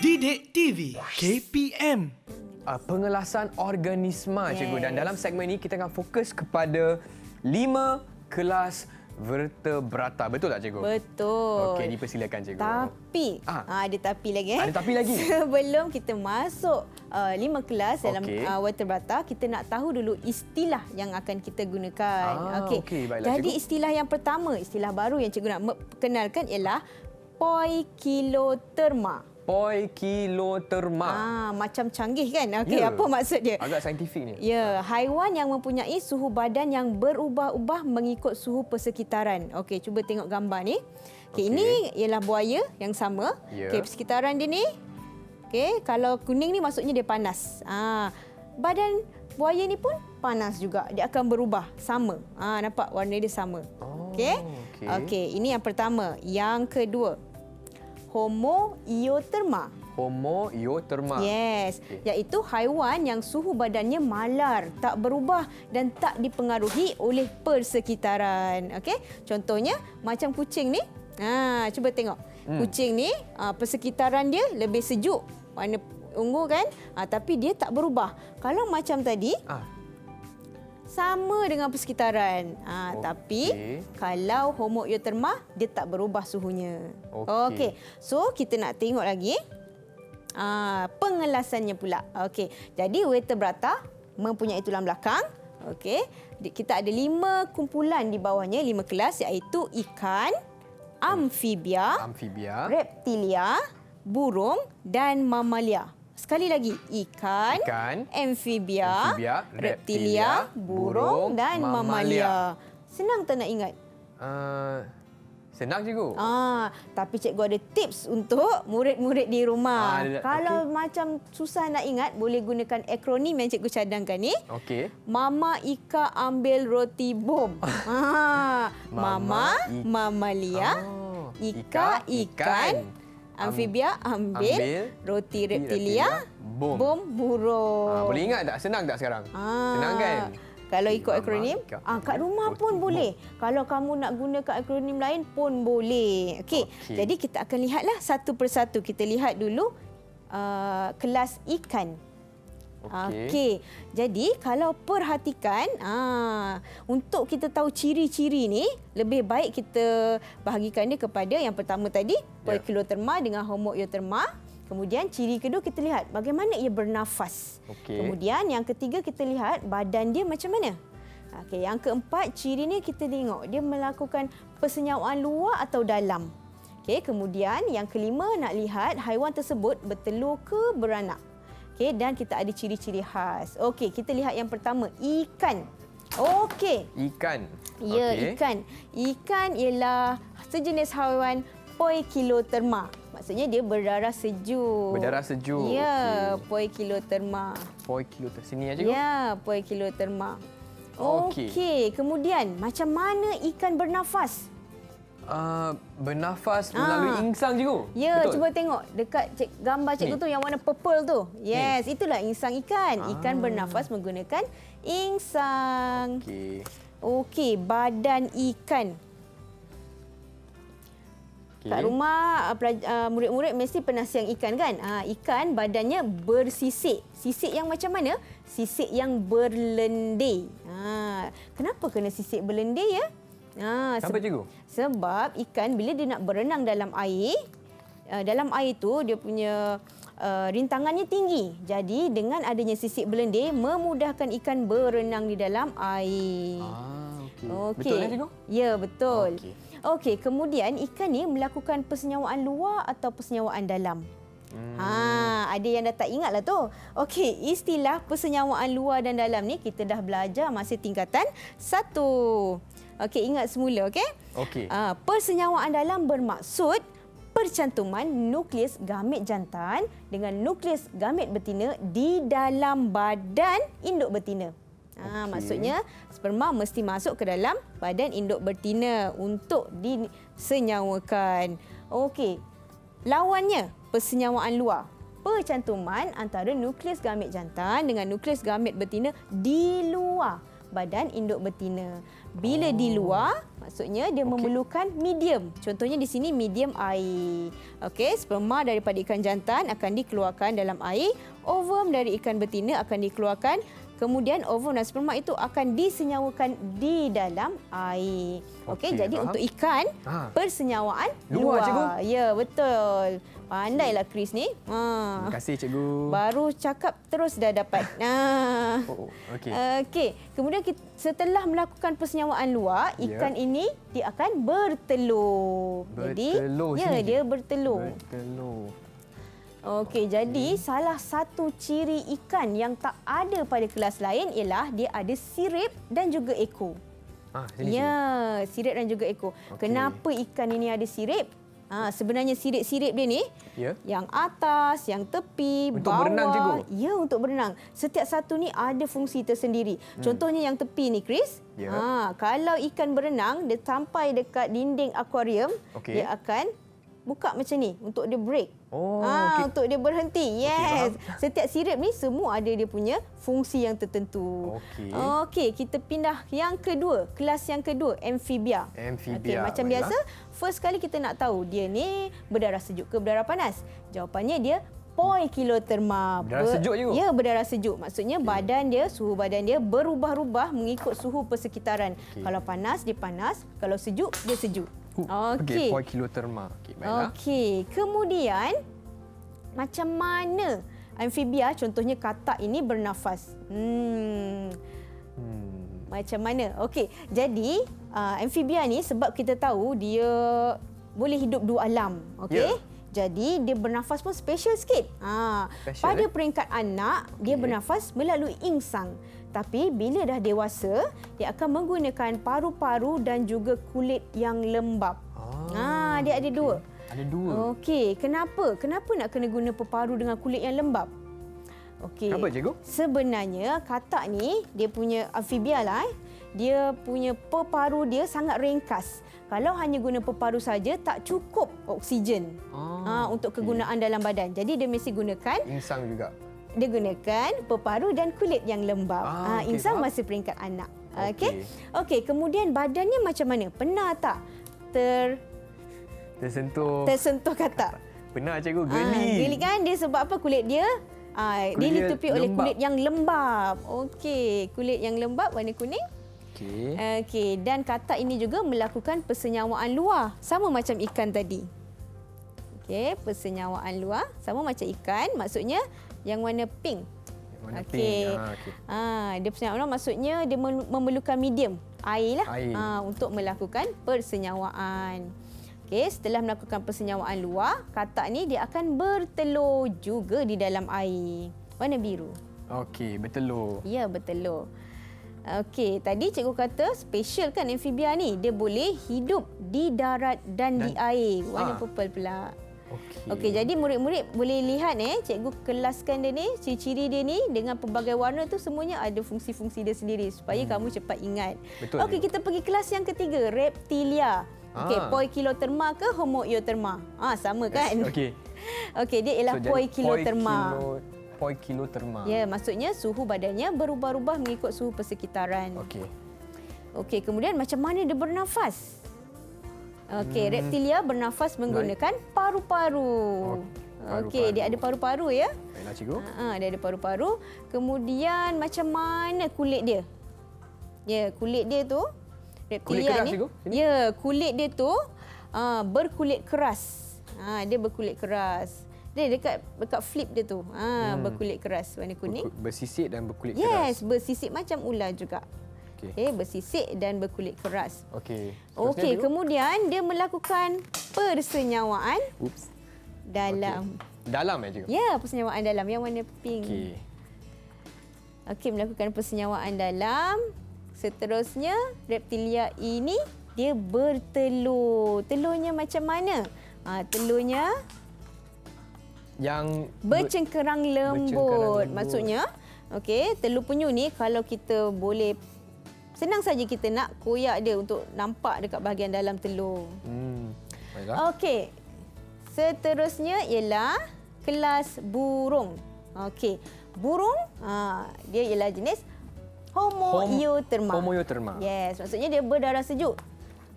Didik TV KPM. Pengelasan organisma, cikgu. Dan dalam segmen ini kita akan fokus kepada 5 kelas vertebrata. Betul tak, cikgu? Betul. Okey, dipersilakan, cikgu. Tapi, ada tapi lagi. Ada tapi lagi? Sebelum kita masuk 5 kelas dalam Okey. vertebrata, kita nak tahu dulu istilah yang akan kita gunakan. Okey, baiklah, Jadi cikgu. istilah yang pertama, istilah baru yang cikgu nak kenalkan ialah Poikiloterma. Poikiloterma. Macam canggih kan? Okey, Ya. apa maksud dia? Agak saintifik ni. Ya, haiwan yang mempunyai suhu badan yang berubah-ubah mengikut suhu persekitaran. Okey, cuba tengok gambar ni. Okey, ini ialah buaya yang sama. Ya. Okey, persekitaran dia ni. Okey, kalau kuning ni maksudnya dia panas. Badan buaya ni pun panas juga. Dia akan berubah, sama. Nampak warna dia sama. Okey. okey. Okey, ini yang pertama. Yang kedua, Homoioterma. Homoioterma. Yes, Okey. iaitu haiwan yang suhu badannya malar, tak berubah dan tak dipengaruhi oleh persekitaran. Okey, contohnya macam kucing ni. Cuba tengok. Kucing ni persekitaran dia lebih sejuk, warna ungu kan? Tapi dia tak berubah. Kalau macam tadi, sama dengan persekitaran. Tapi kalau Homoioterma, dia tak berubah suhunya. Okey. So kita nak tengok lagi pengelasannya pula. Okey. Jadi vertebrata mempunyai tulang belakang. Okey. Kita ada 5 kumpulan di bawahnya, 5 kelas, iaitu ikan, amfibia, reptilia, burung dan mamalia. Sekali lagi, ikan, amfibia, reptilia, burung dan mamalia. Senang tak nak ingat? Senang, cikgu. Tapi cikgu ada tips untuk murid-murid di rumah. Kalau macam susah nak ingat, boleh gunakan akronim yang cikgu cadangkan ni. Okey. Mama Ika ambil roti bom. Mama, mamalia, Ika, ikan, amfibia ambil roti reptilia, bom burung. Boleh ingat tak? Senang tak sekarang? Senang kan? Kalau ikut akronim, kat rumah pun boleh. Kalau kamu nak gunakan akronim lain pun boleh. Okey. Jadi kita akan lihatlah satu persatu. Kita lihat dulu kelas ikan. Okey. Jadi kalau perhatikan, untuk kita tahu ciri-ciri ni, lebih baik kita bahagikan dia kepada yang pertama tadi, Poikiloterma dengan Homoioterma. Kemudian ciri kedua kita lihat bagaimana ia bernafas. Kemudian yang ketiga kita lihat badan dia macam mana. Okey, yang keempat ciri ni kita tengok dia melakukan persenyawaan luar atau dalam. Okey, kemudian yang kelima nak lihat haiwan tersebut bertelur ke beranak. Okey, dan kita ada ciri-ciri khas. Okey, kita lihat yang pertama, ikan. Okey. Ikan. Ya, ikan. Ikan ialah sejenis haiwan Poikiloterma. Maksudnya dia berdarah sejuk. Berdarah sejuk. Ya, Poikiloterma. Poikiloterma. Sini ya, cikgu? Ya, Poikiloterma. Okey. Okey, kemudian macam mana ikan bernafas? Bernafas melalui insang, cikgu? Ya, betul? cuba tengok dekat gambar cikgu tu yang warna purple tu. Yes, itulah insang ikan. Ikan bernafas menggunakan insang. Okey, badan ikan. Kat rumah murid-murid mesti pernah siang ikan kan? Ikan badannya bersisik. Sisik yang macam mana? Sisik yang berlendir. Kenapa kena sisik berlendir ya? Kenapa, cikgu? Sebab ikan bila dia nak berenang dalam air tu dia punya rintangannya tinggi. Jadi dengan adanya sisik berlendir memudahkan ikan berenang di dalam air. Betul ya, cikgu? Ya, betul. Okey, kemudian ikan ni melakukan persenyawaan luar atau persenyawaan dalam. Ada yang dah tak ingatlah tu. Okey, istilah persenyawaan luar dan dalam ni kita dah belajar masa tingkatan 1. Okey, ingat semula, okey? Persenyawaan dalam bermaksud percantuman nukleus gamet jantan dengan nukleus gamet betina di dalam badan induk betina. Maksudnya sperma mesti masuk ke dalam badan induk betina untuk disenyawakan. Okey. Lawannya, persenyawaan luar. Percantuman antara nukleus gamet jantan dengan nukleus gamet betina di luar badan induk betina. Bila di luar, maksudnya dia memerlukan medium. Contohnya di sini medium air. Okey, sperma daripada ikan jantan akan dikeluarkan dalam air, ovum dari ikan betina akan dikeluarkan, kemudian ovum dan sperma itu akan disenyawakan di dalam air. Okey, jadi faham. untuk ikan, persenyawaan Luar, cikgu. Ya, betul. Pandailah Chris ni. Terima kasih, cikgu. Baru cakap terus dah dapat. Okey. Okey. Kemudian setelah melakukan persenyawaan luar, ikan ini dia akan bertelur. Bertelur Jadi, sini. dia bertelur. Bertelur. Okey, jadi salah satu ciri ikan yang tak ada pada kelas lain ialah dia ada sirip dan juga ekor. Sini, Ya, sirip dan juga ekor. Okey. Kenapa ikan ini ada sirip? Sebenarnya sirip-sirip dia ni, Ya. yang atas, yang tepi, Untuk bawah. berenang, cikgu? Ya, untuk berenang. Setiap satu ni ada fungsi tersendiri. Contohnya yang tepi ni, Chris. Ya. Kalau ikan berenang, dia sampai dekat dinding akuarium, Okey. dia akan buka macam ni untuk dia break. Okey. Untuk dia berhenti. Yes. faham. Setiap sirip ni semua ada dia punya fungsi yang tertentu. Okey. Okey, kita pindah yang kedua, kelas yang kedua, amfibia. Amfibia. Okey, macam Baiklah. biasa, first kali kita nak tahu dia ni berdarah sejuk ke berdarah panas. Jawapannya dia poikiloterma. Berdarah sejuk, cikgu? Ya, berdarah sejuk. Maksudnya badan dia, suhu badan dia berubah-ubah mengikut suhu persekitaran. Kalau panas, dia panas. Kalau sejuk, dia sejuk. Okey, poikiloterma. Okey, baiklah. Okey, kemudian macam mana amfibia, contohnya katak ini bernafas? Macam mana? Okey, jadi amfibia ni sebab kita tahu dia boleh hidup dua alam. Okey? Ya. Jadi dia bernafas pun special sikit. Special, Pada peringkat anak, dia bernafas melalui insang. Tapi bila dah dewasa, dia akan menggunakan paru-paru dan juga kulit yang lembab. Dia ada dua. Ada dua. Okey, kenapa? Kenapa nak kena guna peparu dengan kulit yang lembab? Okey. Kenapa, cikgu? Sebenarnya katak ni dia punya amfibia lah. Dia punya peparu dia sangat ringkas. Kalau hanya guna peparu saja tak cukup oksigen untuk kegunaan dalam badan. Jadi dia mesti gunakan Insang juga. dia gunakan peparu dan kulit yang lembab. Okey, Insang faham. masih peringkat anak. Okey. Okey, kemudian badannya macam mana? Pernah tak tersentuh katak? Pernah, cikgu. Geli. Geli kan? Dia sebab apa? Kulit dia dilitupi oleh lembab. kulit yang lembab. Okey, kulit yang lembab warna kuning. Okey. Okey, dan katak ini juga melakukan persenyawaan luar sama macam ikan tadi. Okey, persenyawaan luar sama macam ikan, maksudnya yang warna pink. Warna Okey. pink. Okey. Dia persenyawaan luar maksudnya dia memerlukan medium, air lah. Air. Untuk melakukan persenyawaan. Okey, setelah melakukan persenyawaan luar, katak ni dia akan bertelur juga di dalam air. Warna biru. Okey, bertelur. Ya, bertelur. Okey, tadi cikgu kata special kan amfibia ni. Dia boleh hidup di darat dan di air. Warna purple pula. Okey, jadi murid-murid boleh lihat cikgu kelaskan dia ni, ciri-ciri dia ni dengan pelbagai warna tu semuanya ada fungsi-fungsi dia sendiri supaya kamu cepat ingat. Betul, Okey, kita pergi kelas yang ketiga, reptilia. Okey, poikiloterma ke homoioterma? Sama kan? Okey. Okey, dia ialah jadi poikiloterma. Poikiloterma. Ya, maksudnya suhu badannya berubah-ubah mengikut suhu persekitaran. Okey. Okey, kemudian macam mana dia bernafas? Okey, reptilia bernafas menggunakan paru-paru. Okey, dia ada paru-paru ya. Baiklah, cikgu. Dia ada paru-paru. Kemudian macam mana kulit dia? Ya, kulit dia tu reptilia Kulit keras, ni. cikgu? Sini. Ya, kulit dia tu berkulit keras. Dia berkulit keras. Dia dekat flip dia tu. Berkulit keras warna kuning. Bersisik dan berkulit Yes, keras. bersisik macam ular juga. Okey. Bersisik dan berkulit keras. Okey. Okey, kemudian dia melakukan persenyawaan dalam. Dalam cikgu? Ya, persenyawaan dalam yang warna pink. Okey. Okey, melakukan persenyawaan dalam. Seterusnya, reptilia ini dia bertelur. Telurnya macam mana? Telurnya Yang bercengkerang lembut. bercengkerang lembut. Maksudnya, okey, telur penyu ni kalau kita boleh senang saja kita nak koyak dia untuk nampak dekat bahagian dalam telur. Baiklah. Okey. Seterusnya ialah kelas burung. Okey. Burung dia ialah jenis Homoeotherma. Homoeotherma. Yes, maksudnya dia berdarah sejuk.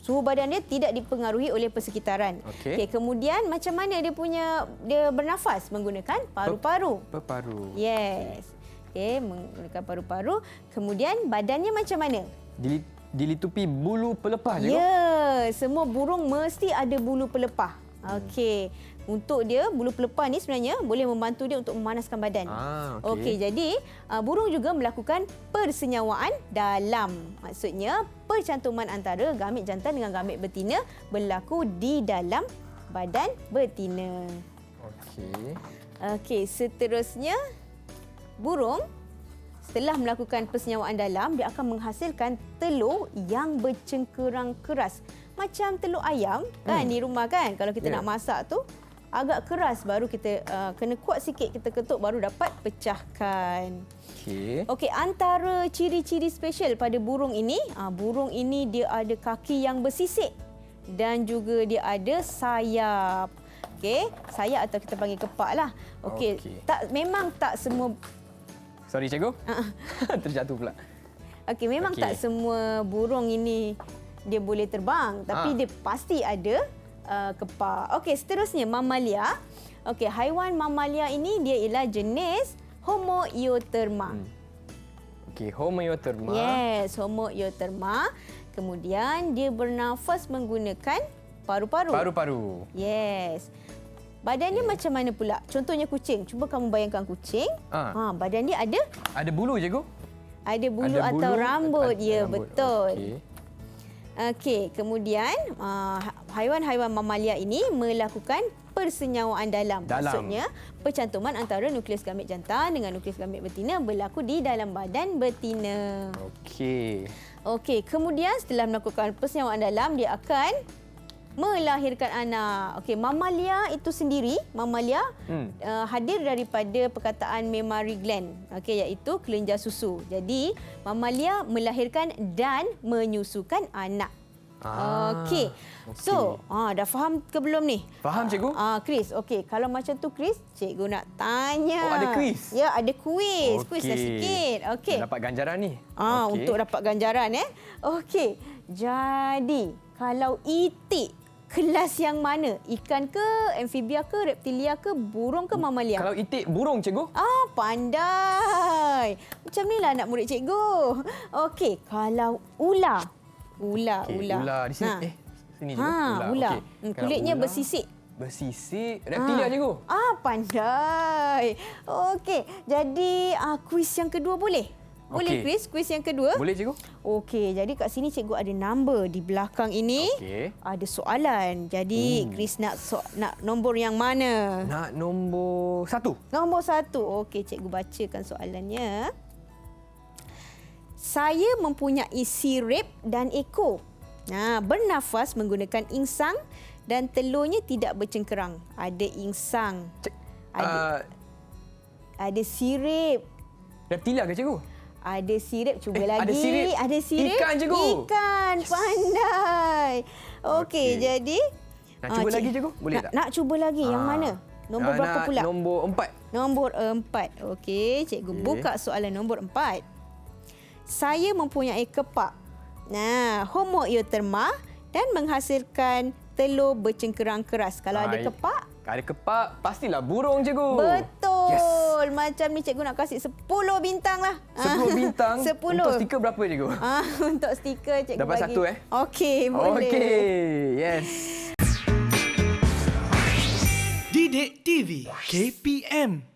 Suhu badan dia tidak dipengaruhi oleh persekitaran. Okey. Kemudian macam mana dia bernafas menggunakan paru-paru. Berparu. Yes. Menggunakan paru-paru. Kemudian badannya macam mana? Dilitupi bulu pelepah je. Ya, semua burung mesti ada bulu pelepah. Okey. Untuk dia, bulu pelepah ni sebenarnya boleh membantu dia untuk memanaskan badan. Okey, jadi burung juga melakukan persenyawaan dalam. Maksudnya, percantuman antara gamit jantan dengan gamit betina berlaku di dalam badan betina. Okey, seterusnya burung setelah melakukan persenyawaan dalam, dia akan menghasilkan telur yang bercengkerang keras. Macam telur ayam kan di rumah kan. Kalau kita nak masak tu agak keras, baru kita kena kuat sikit kita ketuk baru dapat pecahkan. Okey, antara ciri-ciri special pada burung ini dia ada kaki yang bersisik dan juga dia ada sayap. Okey, sayap atau kita panggil kepak lah. Okey, memang tak semua. Sorry cikgu. Terjatuh pula. Okey, memang tak semua burung ini dia boleh terbang, tapi dia pasti ada kepak. Okey, seterusnya mamalia. Okey, haiwan mamalia ini dia ialah jenis Homoeotherma. Okey, Homoeotherma. Yes, Homoeotherma. Kemudian dia bernafas menggunakan paru-paru. Paru-paru. Yes. Badannya macam mana pula? Contohnya kucing. Cuba kamu bayangkan kucing. Badan dia ada bulu cikgu? Ada bulu atau rambut. Ya, betul. Okey, kemudian haiwan-haiwan mamalia ini melakukan persenyawaan dalam. Maksudnya, percantuman antara nukleus gamit jantan dengan nukleus gamit betina berlaku di dalam badan betina. Okey, kemudian setelah melakukan persenyawaan dalam, dia akan melahirkan anak. Okey, mamalia itu sendiri, hadir daripada perkataan mammary gland, iaitu kelenjar susu. Jadi, mamalia melahirkan dan menyusukan anak. Okey. So, dah faham ke belum ni? Faham cikgu? Chris, okey. Kalau macam tu Chris, cikgu nak tanya. Ada kuis? Ya, ada kuis. Kuis dah sikit. Okey. Dapat ganjaran ni. Untuk dapat ganjaran Okey. Jadi, kalau itik kelas yang mana? Ikan ke, amfibia ke, reptilia ke, burung ke, mamalia? Kalau itik burung cikgu? Pandai. Macam inilah anak murid cikgu. Okey, kalau ular. Ular. Di sini. Sini cikgu. Ular. Kulitnya bersisik. Bersisik. Reptilia cikgu? Pandai. Okey, jadi kuis yang kedua boleh? Boleh Chris, kuis yang kedua? Boleh cikgu. Okey, jadi kat sini cikgu ada number di belakang ini. Ada soalan. Jadi Chris nak nombor yang mana? Nak nombor 1. Nombor 1. Okey, cikgu bacakan soalannya. Saya mempunyai sirip dan ekor. Bernafas menggunakan insang dan telurnya tidak bercengkerang. Ada insang. Ada sirip. Reptilia ke cikgu? Ada sirip, cuba lagi. Ada sirip. Ikan cikgu. Ikan, pandai. Okey, jadi nak cuba lagi cikgu? Boleh tak? Nak cuba lagi. Yang mana? Nombor berapa pula? Nombor 4. Nombor 4. Okey, cikgu buka soalan nombor 4. Saya mempunyai kepak. Homoeotherma dan menghasilkan telur bercengkerang keras. Kalau ada kepak? Ada kepak, pastilah burung cikgu. Betul. Macam ni cikgu nak kasih 10 bintang lah. 10 bintang? 10. Untuk stiker berapa cikgu? Untuk stiker cikgu dapat bagi. Dapat 1 Okey, boleh. Okey, yes. Didik TV KPM